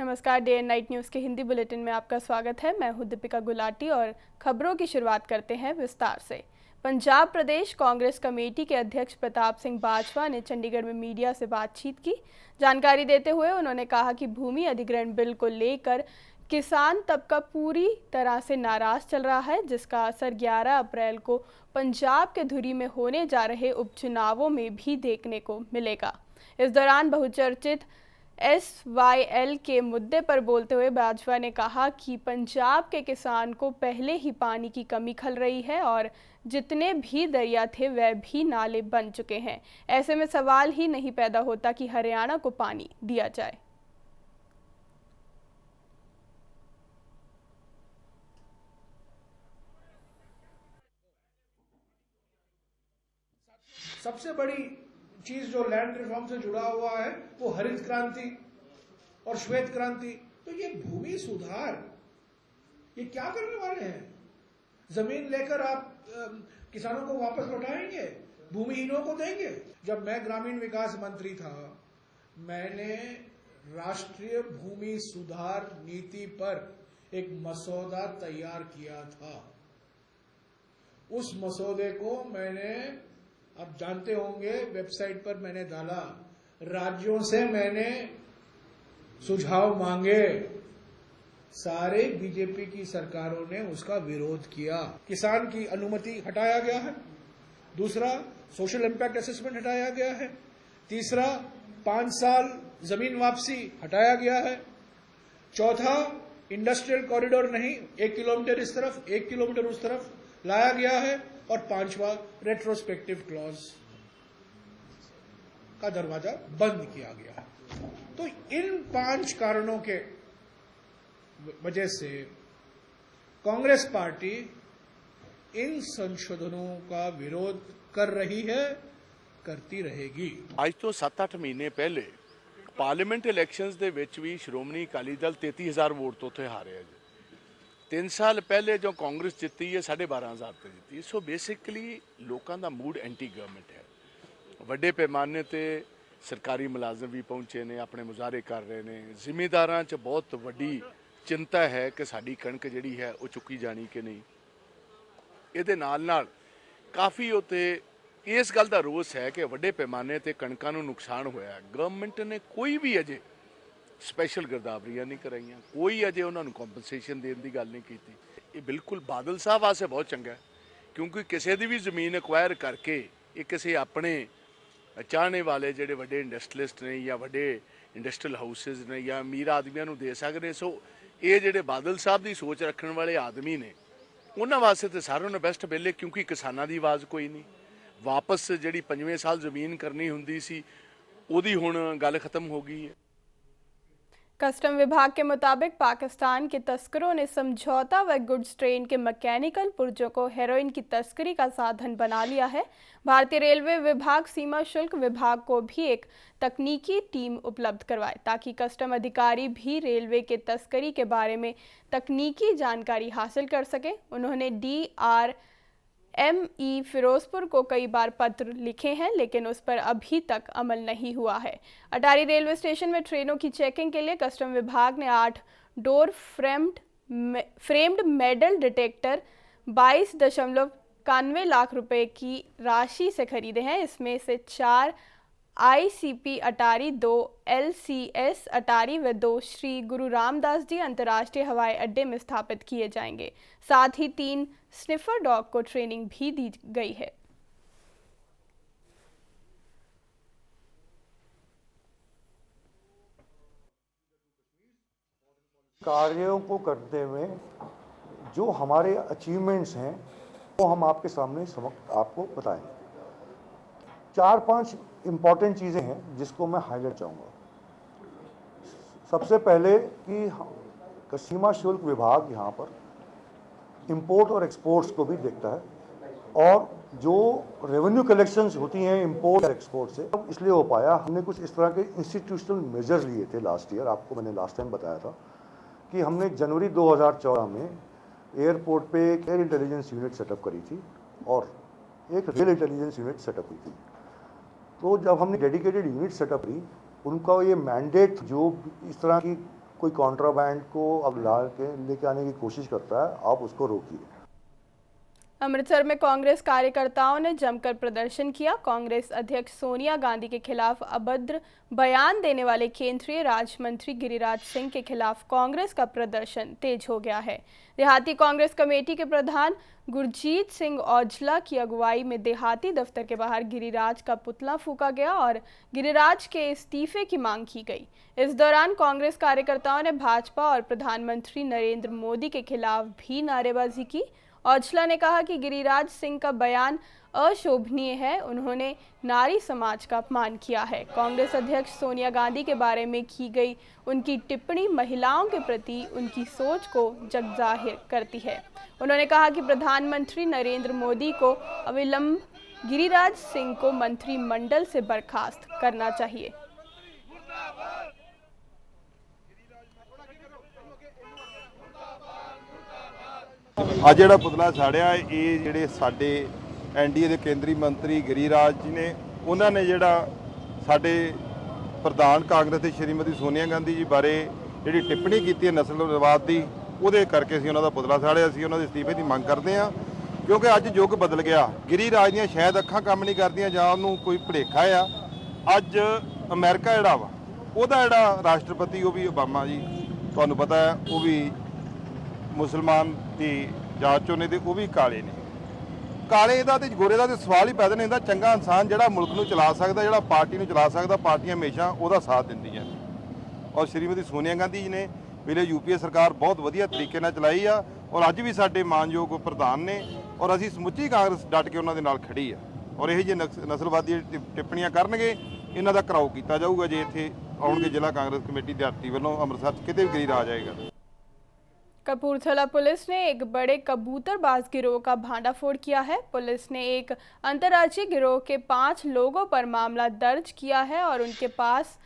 नमस्कार, day and night news के Hindi bulletin में आपका स्वागत है। मैं हूं दीपिका गुलाटी और खबरों की शुरुआत करते हैं विस्तार से। पंजाब प्रदेश कांग्रेस कमेटी के अध्यक्ष प्रताप सिंह बाजवा ने चंडीगढ़ में मीडिया से बातचीत की। जानकारी देते हुए उन्होंने कहा कि भूमि अधिग्रहण बिल को लेकर किसान तबका पूरी तरह से नाराज चल रहा है, जिसका असर 11 अप्रैल को पंजाब के धुरी में होने जा रहे उपचुनावों में भी देखने को मिलेगा। इस दौरान बहुचर्चित SYL के मुद्दे पर बोलते हुए बाजवा ने कहा कि पंजाब के किसान को पहले ही पानी की कमी खल रही है और जितने भी दरिया थे वह भी नाले बन चुके हैं। ऐसे में सवाल ही नहीं पैदा होता कि हरियाणा को पानी दिया जाए। सबसे बड़ी चीज जो लैंड रिफॉर्म से जुड़ा हुआ है वो हरित क्रांति और श्वेत क्रांति। तो ये भूमि सुधार ये क्या करने वाले हैं? जमीन लेकर आप किसानों को वापस लौटाएंगे, भूमिहीनों को देंगे? जब मैं ग्रामीण विकास मंत्री था, मैंने राष्ट्रीय भूमि सुधार नीति पर एक मसौदा तैयार किया था। उस मसौदे को मैंने, आप जानते होंगे, वेबसाइट पर मैंने डाला। राज्यों से मैंने सुझाव मांगे, सारे बीजेपी की सरकारों ने उसका विरोध किया। किसान की अनुमति हटाया गया है। दूसरा, सोशल इम्पैक्ट असेसमेंट हटाया गया है। तीसरा, 5 साल जमीन वापसी हटाया गया है। चौथा, इंडस्ट्रियल कॉरिडोर नहीं, 1 किलोमीटर इस तरफ 1 किलोमीटर उस तरफ लाया गया है। और 5वां, रेट्रोस्पेक्टिव क्लॉज का दरवाजा बंद किया गया है। तो इन 5 कारणों के वजह से कांग्रेस पार्टी इन संशोधनों का विरोध कर रही है, करती रहेगी। आज तो 7-8 महीने पहले पार्लियामेंट इलैक्शंस ਦੇ ਵਿੱਚ ਵੀ ਸ਼੍ਰੋਮਣੀ ਅਕਾਲੀ ਦਲ 33000 ਵੋਟ ਤੋਂ ਉੱਥੇ ਹਾਰਿਆ ਜੀ। 3 ਸਾਲ ਪਹਿਲੇ ਜੋ ਕਾਂਗਰਸ ਜਿੱਤੀ ਹੈ 12500 ਤੇ ਜਿੱਤੀ। ਸੋ ਬੇਸਿਕਲੀ ਲੋਕਾਂ ਦਾ ਮੂਡ ਐਂਟੀ ਗਵਰਨਮੈਂਟ ਹੈ। ਵੱਡੇ ਪੈਮਾਨੇ ਤੇ ਸਰਕਾਰੀ ਮੁਲਾਜ਼ਮ ਵੀ ਪਹੁੰਚੇ ਨੇ, ਆਪਣੇ ਮੁਜ਼ਾਹਰੇ ਕਰ ਰਹੇ ਨੇ। ਜ਼ਿਮੀਂਦਾਰਾਂ 'ਚ ਬਹੁਤ ਵੱਡੀ ਚਿੰਤਾ ਹੈ ਕਿ ਸਾਡੀ ਕਣਕ ਜਿਹੜੀ ਹੈ ਉਹ ਚੁੱਕੀ ਜਾਣੀ ਕਿ ਨਹੀਂ। ਇਹਦੇ ਨਾਲ ਕਾਫੀ ਉੱਤੇ ਇਸ ਗੱਲ ਦਾ ਰੋਸ ਹੈ ਕਿ ਵੱਡੇ ਪੈਮਾਨੇ ਤੇ ਕਣਕਾਂ ਨੂੰ ਨੁਕਸਾਨ ਹੋਇਆ। ਗਵਰਨਮੈਂਟ ਨੇ ਕੋਈ ਵੀ ਅਜੇ ਸਪੈਸ਼ਲ ਗਿਰਦਾਵਰੀਆਂ ਨਹੀਂ ਕਰਾਈਆਂ, ਕੋਈ ਅਜੇ ਉਹਨਾਂ ਨੂੰ ਕੰਪਨਸੇਸ਼ਨ ਦੇਣ ਦੀ ਗੱਲ ਨਹੀਂ ਕੀਤੀ। ਇਹ ਬਿਲਕੁਲ ਬਾਦਲ ਸਾਹਿਬ ਵਾਸਤੇ ਬਹੁਤ ਚੰਗਾ ਹੈ, ਕਿਉਂਕਿ ਕਿਸੇ ਦੀ ਵੀ ਜ਼ਮੀਨ ਐਕਵਾਇਰ ਕਰਕੇ ਇਹ ਕਿਸੇ ਆਪਣੇ ਚਾਹਣੇ ਵਾਲੇ ਜਿਹੜੇ ਵੱਡੇ ਇੰਡਸਟਰੀਲਿਸਟ ਨੇ ਜਾਂ ਵੱਡੇ ਇੰਡਸਟਰੀਅਲ ਹਾਊਸਿਸ ਨੇ ਜਾਂ ਅਮੀਰ ਆਦਮੀਆਂ ਨੂੰ ਦੇ ਸਕਦੇ। ਸੋ ਇਹ ਜਿਹੜੇ ਬਾਦਲ ਸਾਹਿਬ ਦੀ ਸੋਚ ਰੱਖਣ ਵਾਲੇ ਆਦਮੀ ਨੇ ਉਹਨਾਂ ਵਾਸਤੇ ਤਾਂ ਸਾਰਿਆਂ ਨਾਲੋਂ ਬੈਸਟ ਬਿੱਲ ਹੈ, ਕਿਉਂਕਿ ਕਿਸਾਨਾਂ ਦੀ ਆਵਾਜ਼ ਕੋਈ ਨਹੀਂ। ਵਾਪਸ ਜਿਹੜੀ 5ਵੇਂ ਸਾਲ ਜ਼ਮੀਨ ਕਰਨੀ ਹੁੰਦੀ ਸੀ ਉਹਦੀ ਹੁਣ ਗੱਲ ਖਤਮ ਹੋ ਗਈ है। कस्टम विभाग के मुताबिक पाकिस्तान के तस्करों ने समझौता व गुड्स ट्रेन के मैकेनिकल पुर्जों को हेरोइन की तस्करी का साधन बना लिया है। भारतीय रेलवे विभाग सीमा शुल्क विभाग को भी एक तकनीकी टीम उपलब्ध करवाए ताकि कस्टम अधिकारी भी रेलवे के तस्करी के बारे में तकनीकी जानकारी हासिल कर सके। उन्होंने DRME फिरोजपुर को कई बार पत्र लिखे हैं, लेकिन उस पर अभी तक अमल नहीं हुआ है। अटारी रेलवे स्टेशन में ट्रेनों की चेकिंग के लिए कस्टम विभाग ने 8 door framed metal detector 22.91 lakh रुपए की राशि से खरीदे हैं। इसमें से 4 ICP अटारी, 2 LCS अटारी व 2 श्री गुरु रामदास जी अंतर्राष्ट्रीय हवाई अड्डे में स्थापित किए जाएंगे। साथ ही 3 स्निफर डॉग को ट्रेनिंग भी दी गई है। कार्यों को करते हुए जो हमारे अचीवमेंट्स हैं वो हम आपके सामने आपको बताएंगे। 4-5 इम्पॉर्टेंट चीज़ें हैं जिसको मैं हाईलाइट चाहूँगा। सबसे पहले कि सीमा शुल्क विभाग यहाँ पर इंपोर्ट और एक्सपोर्ट्स को भी देखता है और जो रेवेन्यू कलेक्शंस होती हैं इंपोर्ट और एक्सपोर्ट से, इसलिए हो पाया। हमने कुछ इस तरह के इंस्टीट्यूशनल मेजर्स लिए थे लास्ट ईयर। आपको मैंने लास्ट टाइम बताया था कि हमने जनवरी 2014 में एयरपोर्ट पे एक एयर इंटेलिजेंस यूनिट सेटअप करी थी और एक रेल इंटेलिजेंस यूनिट सेटअप हुई थी। तो जब हमने डेडिकेटेड यूनिट सेटअप की, उनका ये मैंडेट जो इस तरह की कोई कॉन्ट्राबैंड को अब ला के लेके आने की कोशिश करता है, आप उसको रोकिए। अमृतसर में कांग्रेस कार्यकर्ताओं ने जमकर प्रदर्शन किया। कांग्रेस अध्यक्ष सोनिया गांधी के खिलाफ अभद्र बयान देने वाले केंद्रीय राज्य मंत्री गिरिराज सिंह के खिलाफ कांग्रेस का प्रदर्शन तेज हो गया है। देहाती कांग्रेस कमेटी के प्रधान गुरजीत सिंह औजला की अगुवाई में देहाती दफ्तर के बाहर गिरिराज का पुतला फूंका गया और गिरिराज के इस्तीफे की मांग की गई। इस दौरान कांग्रेस कार्यकर्ताओं ने भाजपा और प्रधानमंत्री नरेंद्र मोदी के खिलाफ भी नारेबाजी की। औजला ने कहा कि गिरिराज सिंह का बयान अशोभनीय है, उन्होंने नारी समाज का अपमान किया है। कांग्रेस अध्यक्ष सोनिया गांधी के बारे में की गई उनकी टिप्पणी महिलाओं के प्रति उनकी सोच को जगजाहिर करती है। उन्होंने कहा कि प्रधानमंत्री नरेंद्र मोदी को अविलंब गिरिराज सिंह को मंत्रिमंडल से बर्खास्त करना चाहिए। ਅੱਜ ਜਿਹੜਾ ਪੁਤਲਾ ਸਾੜਿਆ ਇਹ ਜਿਹੜੇ ਸਾਡੇ ਐਨਡੀਏ ਦੇ ਕੇਂਦਰੀ ਮੰਤਰੀ ਗਿਰੀਰਾਜ ਜੀ ਨੇ, ਉਹਨਾਂ ਨੇ ਜਿਹੜਾ ਸਾਡੇ ਪ੍ਰਧਾਨ ਕਾਂਗਰਸ ਦੇ ਸ਼੍ਰੀਮਤੀ ਸੋਨੀਆ ਗਾਂਧੀ ਜੀ ਬਾਰੇ ਜਿਹੜੀ ਟਿੱਪਣੀ ਕੀਤੀ ਹੈ ਨਸਲਵਾਦ ਦੀ, ਉਹਦੇ ਕਰਕੇ ਅਸੀਂ ਉਹਨਾਂ ਦਾ ਪੁਤਲਾ ਸਾੜਿਆ। ਅਸੀਂ ਉਹਨਾਂ ਦੇ ਅਸਤੀਫੇ ਦੀ ਮੰਗ ਕਰਦੇ ਹਾਂ ਕਿਉਂਕਿ ਅੱਜ ਯੁੱਗ ਬਦਲ ਗਿਆ। ਗਿਰੀਰਾਜ ਦੀਆਂ ਸ਼ਾਇਦ ਅੱਖਾਂ ਕੰਮ ਨਹੀਂ ਕਰਦੀਆਂ ਜਾਂ ਉਹਨੂੰ ਕੋਈ ਭੁਲੇਖਾ ਆ। ਅੱਜ ਅਮਰੀਕਾ ਜਿਹੜਾ ਵਾ ਉਹਦਾ ਜਿਹੜਾ ਰਾਸ਼ਟਰਪਤੀ ਉਹ ਵੀ ਓਬਾਮਾ ਜੀ, ਤੁਹਾਨੂੰ ਪਤਾ ਹੈ, ਉਹ ਵੀ ਮੁਸਲਮਾਨ ਦੀ ਜਾਤ ਚੋਂ ਨੇ ਤੇ ਉਹ ਵੀ ਕਾਲੇ ਨੇ। ਕਾਲੇ ਦਾ ਤੇ ਗੋਰੇ ਦਾ ਤੇ ਸਵਾਲ ਹੀ ਪੈਦਾ ਨਹੀਂ ਹੁੰਦਾ। ਚੰਗਾ ਇਨਸਾਨ ਜਿਹੜਾ ਮੁਲਕ ਨੂੰ ਚਲਾ ਸਕਦਾ, ਜਿਹੜਾ ਪਾਰਟੀ ਨੂੰ ਚਲਾ ਸਕਦਾ, ਪਾਰਟੀਆਂ ਹਮੇਸ਼ਾ ਉਹਦਾ ਸਾਥ ਦਿੰਦੀਆਂ ਨੇ। ਔਰ ਸ਼੍ਰੀਮਤੀ ਸੋਨੀਆ ਗਾਂਧੀ ਜੀ ਨੇ ਵੇਲੇ ਯੂਪੀਏ ਸਰਕਾਰ ਬਹੁਤ ਵਧੀਆ ਤਰੀਕੇ ਨਾਲ ਚਲਾਈ ਆ ਔਰ ਅੱਜ ਵੀ ਸਾਡੇ ਮਾਨਯੋਗ ਪ੍ਰਧਾਨ ਨੇ ਔਰ ਅਸੀਂ ਸਮੁੱਚੀ ਕਾਂਗਰਸ ਡਟ ਕੇ ਉਹਨਾਂ ਦੇ ਨਾਲ ਖੜੀ ਆ। ਔਰ ਇਹ ਜਿਹੇ ਨਸਲਵਾਦੀ ਟਿੱਪਣੀਆਂ ਕਰਨਗੇ ਇਹਨਾਂ ਦਾ ਘਰਾਓ ਕੀਤਾ ਜਾਊਗਾ ਜੇ ਇੱਥੇ ਆਉਣਗੇ। ਜ਼ਿਲ੍ਹਾ ਕਾਂਗਰਸ ਕਮੇਟੀ ਦਿਹਾਤੀ ਵੱਲੋਂ ਅੰਮ੍ਰਿਤਸਰ 'ਚ ਕਿਤੇ ਵੀ ਗਿਰੀਰਾਜ ਆਏਗਾ। कपूरथला पुलिस ने एक बड़े कबूतरबाज गिरोह का भांडाफोड़ किया है। पुलिस ने एक अंतर्राज्यीय गिरोह के 5 लोगों पर मामला दर्ज किया है और उनके पास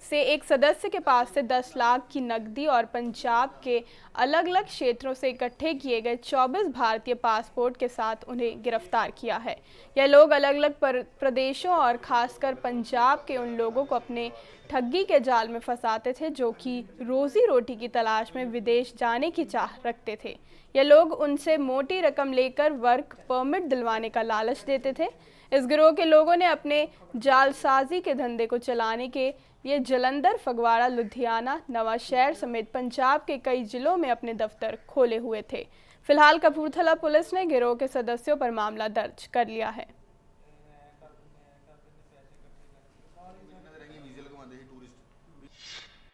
से एक सदस्य के पास से 10 लाख की नकदी और पंजाब के अलग अलग क्षेत्रों से इकट्ठे किए गए 24 भारतीय पासपोर्ट के साथ उन्हें गिरफ्तार किया है। यह लोग अलग अलग प्रदेशों और खासकर पंजाब के उन लोगों को अपने ठगी के जाल में फंसाते थे जो कि रोजी रोटी की तलाश में विदेश जाने की चाह रखते थे। ये लोग उनसे मोटी रकम लेकर वर्क परमिट दिलवाने का लालच देते थे। इस गिरोह के लोगों ने अपने जालसाजी के धंधे को चलाने के लिए जलंधर, फगवाड़ा, लुधियाना, नवांशहर समेत पंजाब के कई जिलों में अपने दफ्तर खोले हुए थे। फिलहाल कपूरथला पुलिस ने गिरोह के सदस्यों पर मामला दर्ज कर लिया है।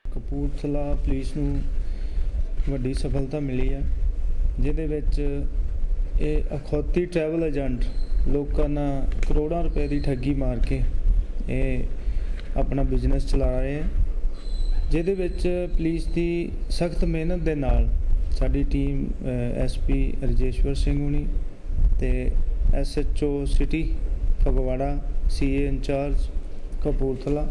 ਕਪੂਰਥਲਾ ਪੁਲਿਸ ਨੂੰ ਵੱਡੀ ਸਫਲਤਾ ਮਿਲੀ ਹੈ ਜਿਹਦੇ ਵਿੱਚ ਇਹ ਅਖੌਤੀ ਟਰੈਵਲ ਏਜੰਟ ਲੋਕਾਂ ਨਾਲ ਕਰੋੜਾਂ ਰੁਪਏ ਦੀ ਠੱਗੀ ਮਾਰ ਕੇ ਇਹ ਆਪਣਾ ਬਿਜ਼ਨਸ ਚਲਾ ਰਹੇ ਹੈ, ਜਿਹਦੇ ਵਿੱਚ ਪੁਲਿਸ ਦੀ ਸਖਤ ਮਿਹਨਤ ਦੇ ਨਾਲ ਸਾਡੀ ਟੀਮ ਐਸਪੀ ਰਜੇਸ਼ਵਰ ਸਿੰਘ ਹੁਣੀ ਤੇ SHO city Phagwara, CA incharge Kapurthala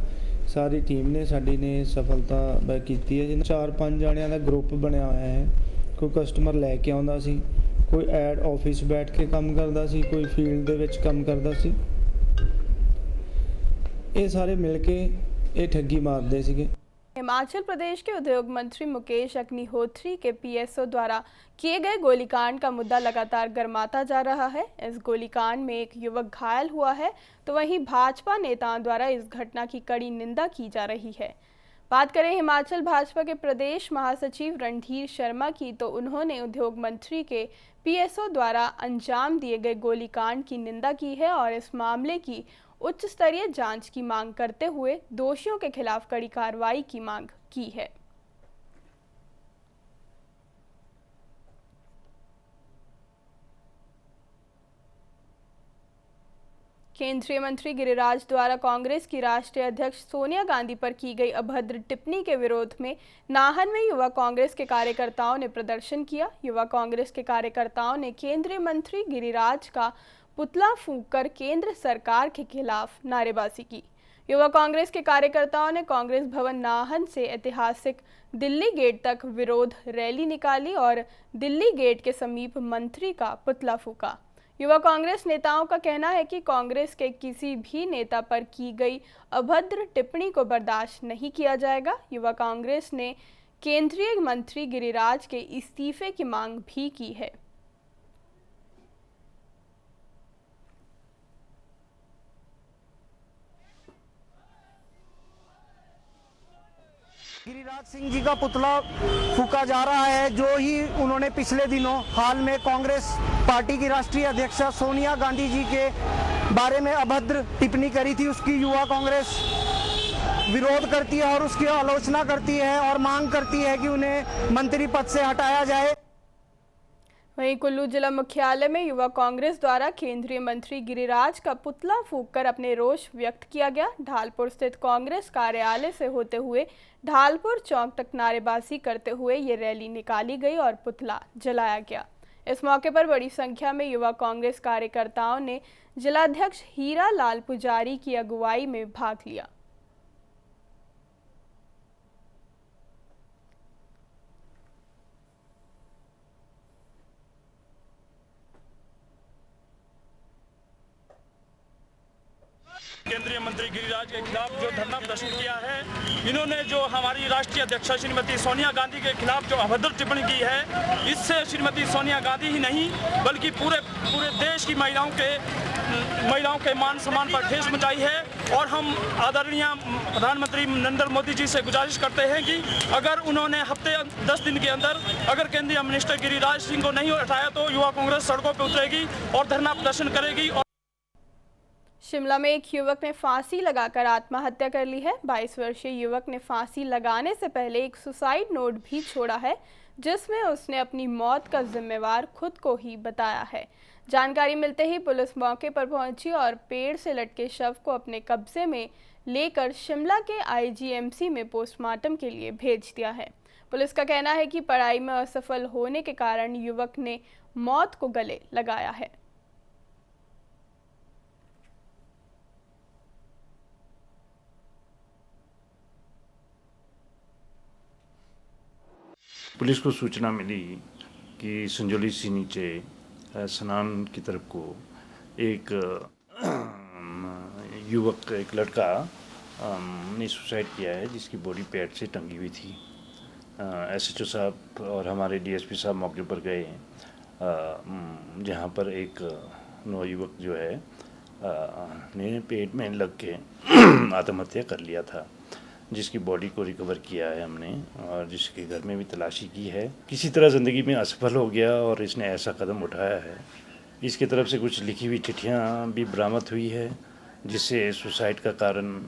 ਸਾਰੀ ਟੀਮ ਨੇ ਸਾਡੀ ਨੇ ਸਫਲਤਾ ਕੀਤੀ ਹੈ। ਜਿਹਨਾਂ 4-5 ਜਣਿਆਂ ਦਾ ਗਰੁੱਪ ਬਣਿਆ ਹੋਇਆ ਹੈ। ਕੋਈ ਕਸਟਮਰ ਲੈ ਕੇ ਆਉਂਦਾ ਸੀ, ਕੋਈ ਐਡ ਆਫਿਸ ਬੈਠ ਕੇ ਕੰਮ ਕਰਦਾ ਸੀ, ਕੋਈ ਫੀਲਡ ਦੇ ਵਿੱਚ ਕੰਮ ਕਰਦਾ ਸੀ। ਇਹ ਸਾਰੇ ਮਿਲ ਕੇ ਇਹ ਠੱਗੀ मारते ਸੀਗੇ। हिमाचल प्रदेश के उद्योग मंत्री मुकेश अग्निहोत्री के पीएसओ द्वारा किए गए गोलीकांड का मुद्दा लगातार गर्माता जा रहा है। इस गोलीकांड में एक युवक घायल हुआ है तो वहीं भाजपा नेताओं द्वारा इस घटना की कड़ी निंदा की जा रही है। बात करें हिमाचल भाजपा के प्रदेश महासचिव रणधीर शर्मा की तो उन्होंने उद्योग मंत्री के पीएसओ द्वारा अंजाम दिए गए गोलीकांड की निंदा की है और इस मामले की उच्च स्तरीय जांच की मांग करते हुए दोषियों के खिलाफ कड़ी कार्रवाई की मांग की है। केंद्रीय मंत्री गिरिराज द्वारा कांग्रेस की राष्ट्रीय अध्यक्ष सोनिया गांधी पर की गई अभद्र टिप्पणी के विरोध में नाहन में युवा कांग्रेस के कार्यकर्ताओं ने प्रदर्शन किया। युवा कांग्रेस के कार्यकर्ताओं ने केंद्रीय मंत्री गिरिराज का पुतला फूंककर केंद्र सरकार के खिलाफ नारेबाजी की। युवा कांग्रेस के कार्यकर्ताओं ने कांग्रेस भवन नाहन से ऐतिहासिक दिल्ली गेट तक विरोध रैली निकाली और दिल्ली गेट के समीप मंत्री का पुतला फूंका। युवा कांग्रेस नेताओं का कहना है कि कांग्रेस के किसी भी नेता पर की गई अभद्र टिप्पणी को बर्दाश्त नहीं किया जाएगा। युवा कांग्रेस ने केंद्रीय मंत्री गिरिराज के इस्तीफे की मांग भी की है। गिरिराज सिंह जी का पुतला फूका जा रहा है, जो ही उन्होंने पिछले दिनों हाल में कांग्रेस पार्टी की राष्ट्रीय अध्यक्षा सोनिया गांधी जी के बारे में अभद्र टिप्पणी करी थी। उसकी युवा कांग्रेस विरोध करती है और उसकी आलोचना करती है और मांग करती है कि उन्हें मंत्री पद से हटाया जाए। वहीं कुल्लू जिला मुख्यालय में युवा कांग्रेस द्वारा केंद्रीय मंत्री गिरिराज का पुतला फूंककर अपने रोष व्यक्त किया गया। ढालपुर स्थित कांग्रेस कार्यालय से होते हुए ढालपुर चौक तक नारेबाजी करते हुए ये रैली निकाली गई और पुतला जलाया गया। इस मौके पर बड़ी संख्या में युवा कांग्रेस कार्यकर्ताओं ने जिलाध्यक्ष हीरा लाल पुजारी की अगुवाई में भाग लिया। केंद्रीय मंत्री गिरिराज के खिलाफ जो धरना प्रदर्शन किया है, इन्होंने जो हमारी राष्ट्रीय अध्यक्षा श्रीमती सोनिया गांधी के खिलाफ जो अभद्र टिप्पणी की है, इससे श्रीमती सोनिया गांधी ही नहीं बल्कि पूरे देश की महिलाओं के मान सम्मान पर ठेस मचाई है। और हम आदरणीय प्रधानमंत्री नरेंद्र मोदी जी से गुजारिश करते हैं कि अगर उन्होंने हफ्ते 10 दिन के अंदर अगर केंद्रीय मिनिस्टर गिरिराज सिंह को नहीं हटाया तो युवा कांग्रेस सड़कों पर उतरेगी और धरना प्रदर्शन करेगी। शिमला में एक युवक ने फांसी लगाकर आत्महत्या कर ली है। 22 वर्षीय युवक ने फांसी लगाने से पहले एक सुसाइड नोट भी छोड़ा है, जिसमें उसने अपनी मौत का जिम्मेवार खुद को ही बताया है। जानकारी मिलते ही पुलिस मौके पर पहुंची और पेड़ से लटके शव को अपने कब्जे में लेकर शिमला के आईजीएमसी में पोस्टमार्टम के लिए भेज दिया है। पुलिस का कहना है कि पढ़ाई में असफल होने के कारण युवक ने मौत को गले लगाया है। पुलिस को सूचना मिली कि संजोली से नीचे स्नान की तरफ को एक युवक, एक लड़का ने सुसाइड किया है, जिसकी बॉडी पैड से टंगी हुई थी। एसएचओ साहब और हमारे डीएसपी साहब मौके पर गए, जहां पर एक नौयुवक जो है ने पेट में लग के आत्महत्या कर लिया था, जिसकी बॉडी को रिकवर किया है हमने और जिसके घर में भी तलाशी की है। किसी तरह ज़िंदगी में असफल हो गया और इसने ऐसा कदम उठाया है। इसकी तरफ से कुछ लिखी हुई चिट्ठियाँ भी बरामद हुई है, जिससे सुसाइड का कारण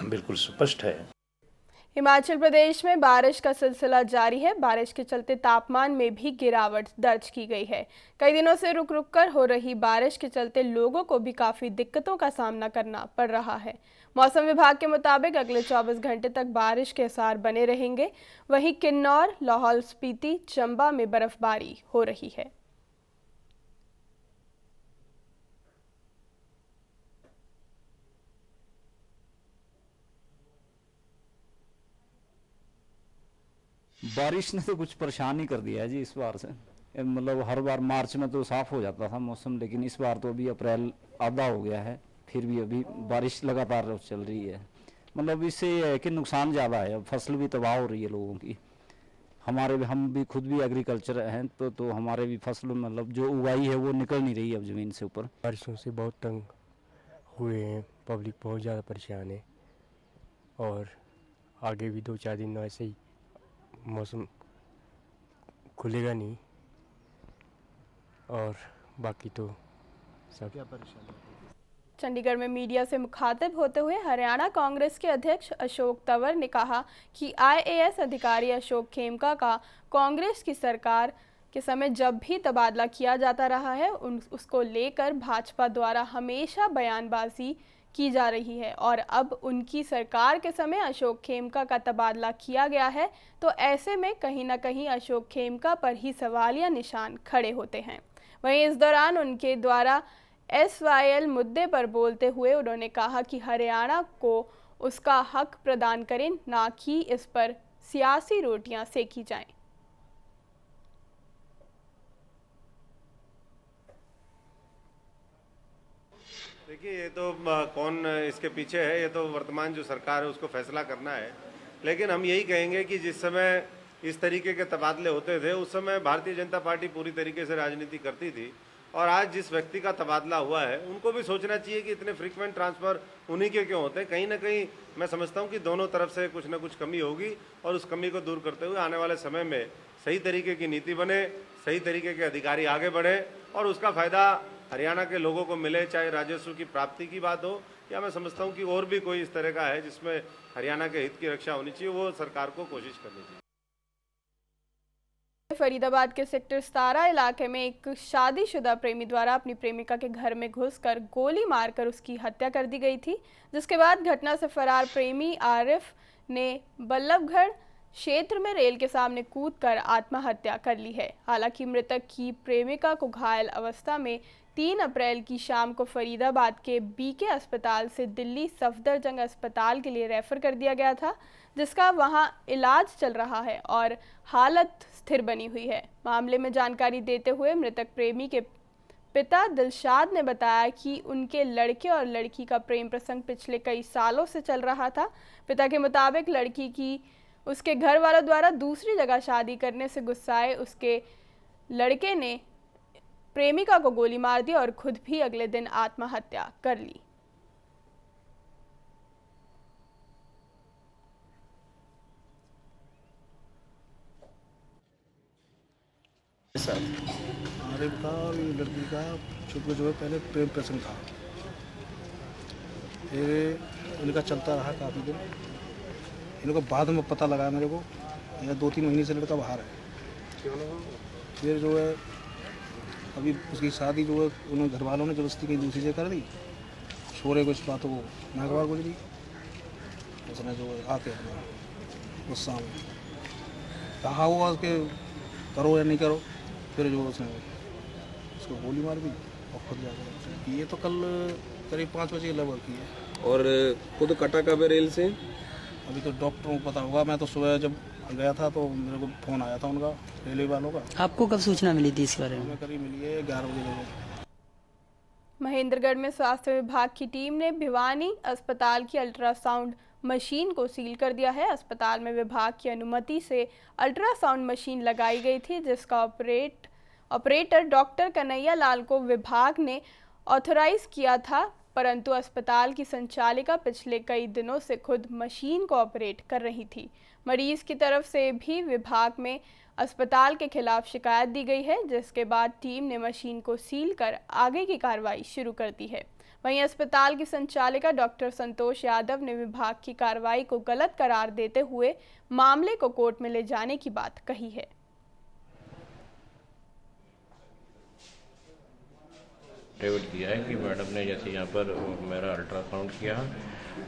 बिल्कुल स्पष्ट है। हिमाचल प्रदेश में बारिश का सिलसिला जारी है। बारिश के चलते तापमान में भी गिरावट दर्ज की गई है। कई दिनों से रुक रुक कर हो रही बारिश के चलते लोगों को भी काफ़ी दिक्कतों का सामना करना पड़ रहा है। मौसम विभाग के मुताबिक अगले 24 घंटे तक बारिश के आसार बने रहेंगे। वहीं किन्नौर, लाहौल स्पीति, चंबा में बर्फबारी हो रही है। बारिश ने तो कुछ परेशान ही कर दिया है जी इस बार से। मतलब हर बार मार्च में तो साफ हो जाता था मौसम, लेकिन इस बार तो अभी अप्रैल आधा हो गया है, फिर भी अभी बारिश लगातार चल रही है। मतलब इससे ये है कि नुकसान ज़्यादा है, अब फसल भी तबाह हो रही है लोगों की। हम भी खुद भी एग्रीकल्चर हैं तो हमारे भी फसल मतलब जो उगाई है वो निकल नहीं रही है अब ज़मीन से ऊपर। बारिशों से बहुत तंग हुए हैं, पब्लिक बहुत ज़्यादा परेशान है और आगे भी 2-4 दिन ऐसे ही मौसम खुलेगा नहीं और बाकी तो सब क्या परेशानी। चंडीगढ़ में मीडिया से मुखातिब होते हुए हरियाणा कांग्रेस के अध्यक्ष अशोक तंवर ने कहा कि आईएएस अधिकारी अशोक खेमका का कांग्रेस की सरकार के समय जब भी तबादला किया जाता रहा है उसको लेकर भाजपा द्वारा हमेशा बयानबाजी की जा रही है और अब उनकी सरकार के समय अशोक खेमका का तबादला किया गया है, तो ऐसे में कहीं ना कहीं अशोक खेमका पर ही सवालिया निशान खड़े होते हैं। वहीं इस दौरान उनके द्वारा SYL मुद्दे पर बोलते हुए उन्होंने कहा कि हरियाणा को उसका हक प्रदान करें, ना कि इस पर सियासी रोटियां सेकी जाएं। देखिए, ये तो कौन इसके पीछे है, ये तो वर्तमान जो सरकार है उसको फैसला करना है। लेकिन हम यही कहेंगे कि जिस समय इस तरीके के तबादले होते थे उस समय भारतीय जनता पार्टी पूरी तरीके से राजनीति करती थी, और आज जिस व्यक्ति का तबादला हुआ है उनको भी सोचना चाहिए कि इतने फ्रीक्वेंट ट्रांसफ़र उन्हीं के क्यों होते हैं। कहीं ना कहीं मैं समझता हूं कि दोनों तरफ से कुछ ना कुछ कमी होगी, और उस कमी को दूर करते हुए आने वाले समय में सही तरीके की नीति बने, सही तरीके के अधिकारी आगे बढ़े और उसका फ़ायदा हरियाणा के लोगों को मिले। चाहे राजस्व की प्राप्ति की बात हो, या मैं समझता हूँ कि और भी कोई इस तरह का है जिसमें हरियाणा के हित की रक्षा होनी चाहिए, वो सरकार को कोशिश करनी चाहिए। फरीदाबाद के सेक्टर 17 इलाके में एक शादीशुदा प्रेमी द्वारा अपनी प्रेमिका के घर में घुसकर गोली मारकर उसकी हत्या कर दी गई थी, जिसके बाद घटना से फरार प्रेमी आरिफ ने बल्लभगढ़ क्षेत्र में रेल के सामने कूदकर आत्महत्या कर ली है। हालांकि मृतक की प्रेमिका को घायल अवस्था में 3 अप्रैल की शाम को फरीदाबाद के बीके अस्पताल से दिल्ली सफदरजंग अस्पताल के लिए रेफर कर दिया गया था, जिसका वहां इलाज चल रहा है और हालत स्थिर बनी हुई है। मामले में जानकारी देते हुए मृतक प्रेमी के पिता दिलशाद ने बताया कि उनके लड़के और लड़की का प्रेम प्रसंग पिछले कई सालों से चल रहा था। पिता के मुताबिक लड़की की उसके घर वालों द्वारा दूसरी जगह शादी करने से गुस्साए उसके लड़के ने प्रेमिका को गोली मार दी और खुद भी अगले दिन आत्महत्या कर ली। आरिफ का और लड़की का चूँकि जो है पहले प्रेम प्रसंग था, फिर इनका चलता रहा काफ़ी दिन। इनको बाद में पता लगा मेरे को, या 2-3 महीने से लड़का बाहर है। फिर जो है अभी उसकी शादी जो है उन्होंने घर वालों ने जबरदस्ती कहीं दूसरी जगह कर दी। छोरे को इस बातों को नागवार गुजरी, उसने जो है आके गुस्सा में कहा हुआ उसके करो या नहीं करो, फिर जो उसने उसको गोली मार दी और खुद जाकर। ये तो कल करीब 5 बजे लगभग की है। और खुद कटा कब है रेल से? अभी तो डॉक्टरों को पता होगा। मैं तो सुबह जब गया था तो मेरे को फोन आया था उनका, रेलवे वालों का। आपको कब सूचना मिली थी इस बारे में? करीब मिली है 11 बजे। महेंद्रगढ़ में स्वास्थ्य विभाग की टीम ने भिवानी अस्पताल की अल्ट्रासाउंड मशीन को सील कर दिया है। अस्पताल में विभाग की अनुमति से अल्ट्रासाउंड मशीन लगाई गई थी, जिसका ऑपरेटर डॉक्टर कन्हैया लाल को विभाग ने ऑथराइज किया था, परंतु अस्पताल की संचालिका पिछले कई दिनों से खुद मशीन को ऑपरेट कर रही थी। मरीज की तरफ से भी विभाग में अस्पताल के खिलाफ शिकायत दी गई है, जिसके बाद टीम ने मशीन को सील कर आगे की कार्रवाई शुरू कर दी है। वहीं अस्पताल की संचालिका डॉक्टर संतोष यादव ने विभाग की कार्रवाई को गलत करार देते हुए मामले को कोर्ट में ले जाने की बात कही है। एफिडेविट दिया है कि मैडम ने जैसे यहाँ पर मेरा अल्ट्रासाउंड किया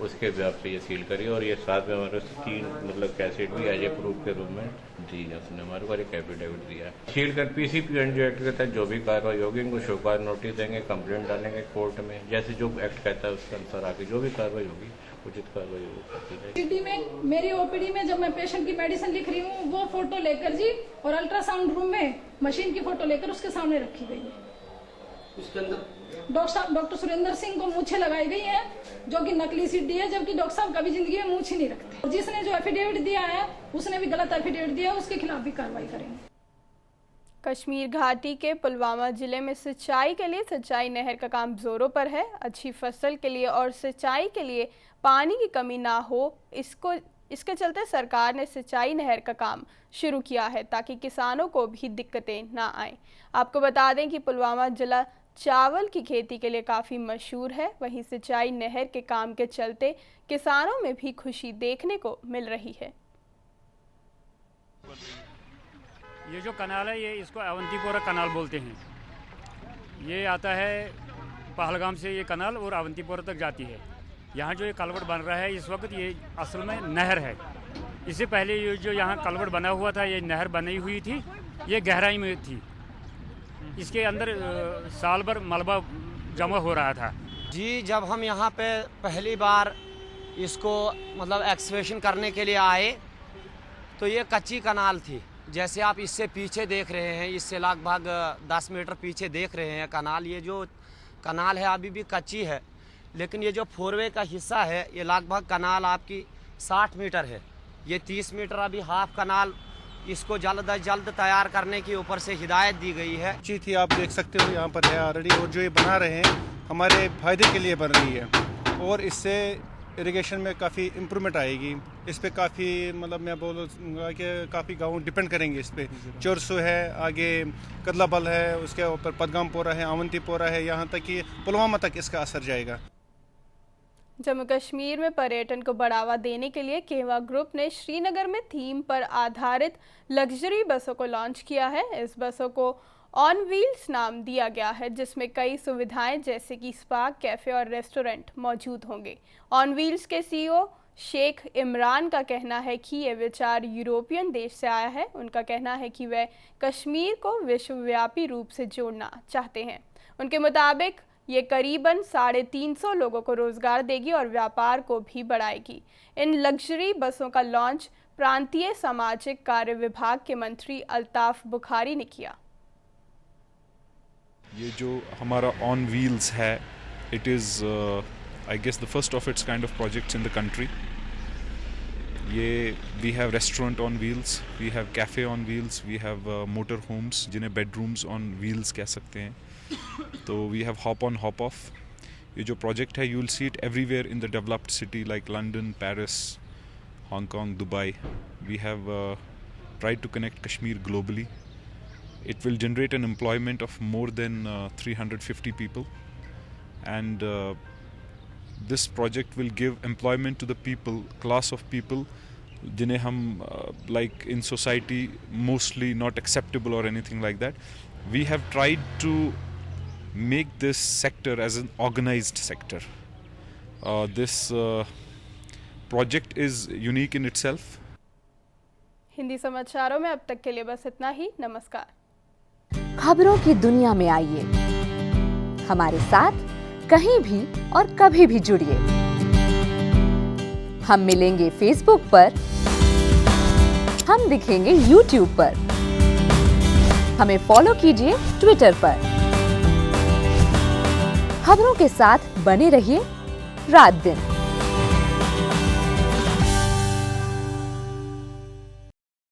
उसके हिसाब से ये सील करी, और ये साथ में हमारे 3 मतलब कैसेट भी एज ए प्रूफ के रूप में दी है। उसने हमारे को एक एफिडेविट दिया है। सील कर पीसीपी एक्ट के तहत जो भी कार्रवाई होगी इनको शोकार नोटिस देंगे, कंप्लेंट डालेंगे कोर्ट में, जैसे जो एक्ट कहता है उसके अनुसार आगे जो भी कार्रवाई होगी उचित कार्रवाई होगी। में मेरी ओपीडी में जब मैं पेशेंट की मेडिसिन लिख रही हूँ वो फोटो लेकर जी, और अल्ट्रासाउंड रूम में मशीन की फोटो लेकर उसके सामने रखी गई है। उसके अंदर डॉक्टर सुरेंद्र सिंह को मूछें लगाई गई है, जो कि नकली सीढ़ी है, जबकि डॉक्टर साहब कभी जिंदगी में मूछ ही नहीं रखते। जिसने जो एफिडेविट दिया है उसने भी गलत एफिडेविट दिया है, उसके खिलाफ भी कार्रवाई करेंगे। कश्मीर घाटी के पुलवामा जिले में सिंचाई के लिए सिंचाई नहर का काम जोरों पर है। अच्छी फसल के लिए और सिंचाई के लिए पानी की कमी ना हो, इसके चलते सरकार ने सिंचाई नहर का काम शुरू किया है, ताकि किसानों को भी दिक्कतें ना आए। आपको बता दें कि पुलवामा जिला चावल की खेती के लिए काफ़ी मशहूर है। वहीं सिंचाई नहर के काम के चलते किसानों में भी खुशी देखने को मिल रही है। ये जो कनाल है, ये इसको अवंतीपोरा कनाल बोलते हैं। ये आता है पहलगाम से ये कनाल और अवंतीपोरा तक जाती है। यहाँ जो ये कलवट बन रहा है इस वक्त, ये असल में नहर है। इससे पहले ये जो यहाँ कलवट बना हुआ था, ये नहर बनी हुई थी, ये गहराई में थी। इसके अंदर साल भर मलबा जमा हो रहा था। जी, जब हम यहाँ पे पहली बार इसको मतलब एक्सकवेशन करने के लिए आए तो ये कच्ची कनाल थी। जैसे आप इससे पीछे देख रहे हैं, इससे लगभग 10 मीटर पीछे देख रहे हैं कनाल, ये जो कनाल है अभी भी कच्ची है। लेकिन ये जो 4 वे का हिस्सा है ये लगभग कनाल आपकी 60 मीटर है। ये 30 मीटर अभी हाफ कनाल, इसको जल्द अज जल्द तैयार करने की ऊपर से हिदायत दी गई है। अच्छी थी, आप देख सकते हो यहाँ पर है ऑलरेडी, और जो ये बना रहे हैं हमारे फायदे के लिए बन रही है और इससे इरिगेशन में काफ़ी इम्प्रूवमेंट आएगी। इस पे काफ़ी मतलब मैं बोलूँगा कि काफ़ी गांव डिपेंड करेंगे इस पे। चोरसू है, आगे कदलाबल है, उसके ऊपर पदगामपोरा है, अवंतीपोरा है, यहाँ तक कि पुलवामा तक इसका असर जाएगा। जम्मू कश्मीर में पर्यटन को बढ़ावा देने के लिए केवा ग्रुप ने श्रीनगर में थीम पर आधारित लग्जरी बसों को लॉन्च किया है। इस बसों को ऑन व्हील्स नाम दिया गया है, जिसमें कई सुविधाएं जैसे कि स्पा, कैफे और रेस्टोरेंट मौजूद होंगे। ऑन व्हील्स के सीईओ शेख इमरान का कहना है कि यह विचार यूरोपियन देश से आया है। उनका कहना है कि वह कश्मीर को विश्वव्यापी रूप से जोड़ना चाहते हैं। उनके मुताबिक ये करीबन 350 लोगों को रोजगार देगी और व्यापार को भी बढ़ाएगी। इन लग्जरी बसों का लॉन्च प्रांतीय सामाजिक कार्य विभाग के मंत्री अल्ताफ बुखारी ने किया। ये जो हमारा ऑन व्हील्स है, it is I guess the first of its kind of projects in the country. ये we have restaurant on wheels, we have cafe on wheels, we have motor homes जिन्हें बेडरूम्स ऑन व्हील्स कह सकते हैं। तो we have hop on hop off. ये जो project है, you will see it everywhere in the developed city like London, Paris, Hong Kong, Dubai. We have tried to connect Kashmir globally. It will generate an employment of more than 350 people, and this project will give employment to the people, class of people जिन्हें हम like in society mostly not acceptable or anything like that. We have tried to make this sector as an organized sector. This project is unique in itself. Hindi समाचारों में अब तक के लिए बस इतना ही। नमस्कार। खबरों की दुनिया में आइए, हमारे साथ कहीं भी और कभी भी जुड़िए। हम मिलेंगे फेसबुक पर, हम दिखेंगे यूट्यूब पर, हमें फॉलो कीजिए ट्विटर पर। खबरों के साथ बने रहिए रात दिन।